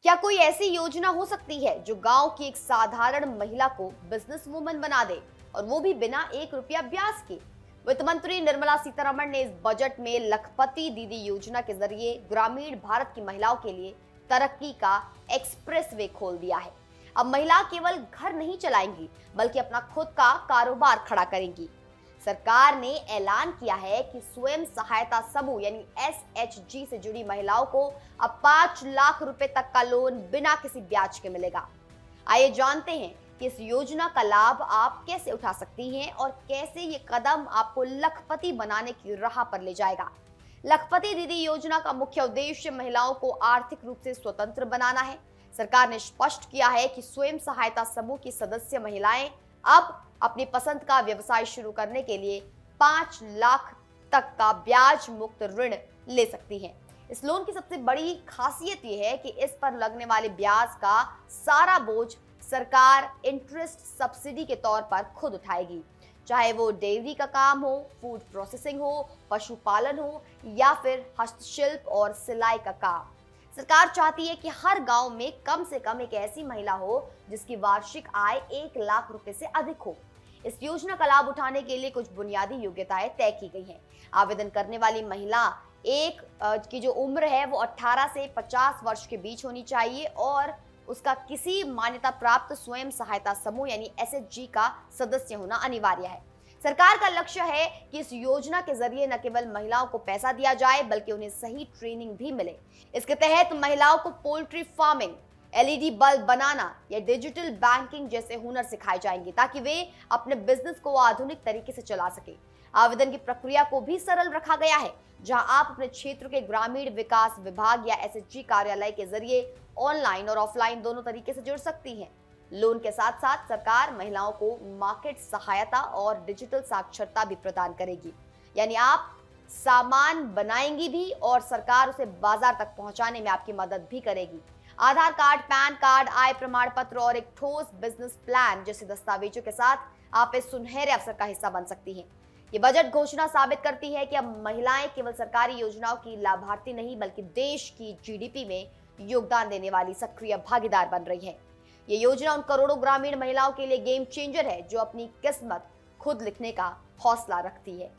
क्या कोई ऐसी योजना हो सकती है जो गांव की एक साधारण महिला को बिजनेस वुमन बना दे और वो भी बिना 1 रुपया ब्याज के? वित्त मंत्री निर्मला सीतारमण ने इस बजट में लखपति दीदी योजना के जरिए ग्रामीण भारत की महिलाओं के लिए तरक्की का एक्सप्रेस वे खोल दिया है। अब महिला केवल घर नहीं चलाएंगी बल्कि अपना खुद का कारोबार खड़ा करेंगी। सरकार ने ऐलान किया है कि स्वयं सहायता समूह यानी SHG से जुड़ी महिलाओं को अब 5 लाख रुपए तक का लोन बिना किसी ब्याज के मिलेगा। आइए जानते हैं कि इस योजना का लाभ आप कैसे उठा सकती हैं और कैसे ये कदम आपको लखपति बनाने की राह पर ले जाएगा। लखपति दीदी योजना का मुख्य उद्देश्य महिलाओं को आर्थिक रूप से स्वतंत्र बनाना है। सरकार ने स्पष्ट किया है कि स्वयं सहायता समूह की सदस्य महिलाएं अब अपनी पसंद का व्यवसाय शुरू करने के लिए 5 लाख तक का ब्याज मुक्त ऋण ले सकती हैं। इस लोन की सबसे बड़ी खासियत यह है कि इस पर लगने वाले ब्याज का सारा बोझ सरकार इंटरेस्ट सब्सिडी के तौर पर खुद उठाएगी, चाहे वो डेयरी का काम हो, फूड प्रोसेसिंग हो, पशुपालन हो या फिर हस्तशिल्प और सिलाई का काम। सरकार चाहती है कि हर गांव में कम से कम एक ऐसी महिला हो जिसकी वार्षिक आय 1 लाख रुपए से अधिक हो। इस योजना का लाभ उठाने के लिए कुछ बुनियादी योग्यताएं तय की गई हैं। आवेदन करने वाली महिला की जो उम्र है वो 18 से 50 वर्ष के बीच होनी चाहिए और उसका किसी मान्यता प्राप्त स्वयं सहायता समूह यानी SHG का सदस्य होना अनिवार्य है। सरकार का लक्ष्य है कि इस योजना के जरिए न केवल महिलाओं को पैसा दिया जाए बल्कि उन्हें सही ट्रेनिंग भी मिले। इसके तहत महिलाओं को पोल्ट्री फार्मिंग, LED बल्ब बनाना या डिजिटल बैंकिंग जैसे हुनर सिखाए जाएंगे ताकि वे अपने बिजनेस को आधुनिक तरीके से चला सके। आवेदन की प्रक्रिया को भी सरल रखा गया है, जहां आप अपने क्षेत्र के ग्रामीण विकास विभाग या SHG कार्यालय के जरिए ऑनलाइन और ऑफलाइन दोनों तरीके से जुड़ सकती हैं। लोन के साथ साथ सरकार महिलाओं को मार्केट सहायता और डिजिटल साक्षरता भी प्रदान करेगी, यानी आप सामान बनाएंगी भी और सरकार उसे बाजार तक पहुंचाने में आपकी मदद भी करेगी। आधार कार्ड, पैन कार्ड, आय प्रमाण पत्र और एक ठोस बिजनेस प्लान जैसे दस्तावेजों के साथ आप इस सुनहरे अवसर का हिस्सा बन सकती हैं। ये बजट घोषणा साबित करती है कि अब महिलाएं केवल सरकारी योजनाओं की लाभार्थी नहीं बल्कि देश की GDP में योगदान देने वाली सक्रिय भागीदार बन रही है। ये योजना उन करोड़ों ग्रामीण महिलाओं के लिए गेम चेंजर है जो अपनी किस्मत खुद लिखने का हौसला रखती है।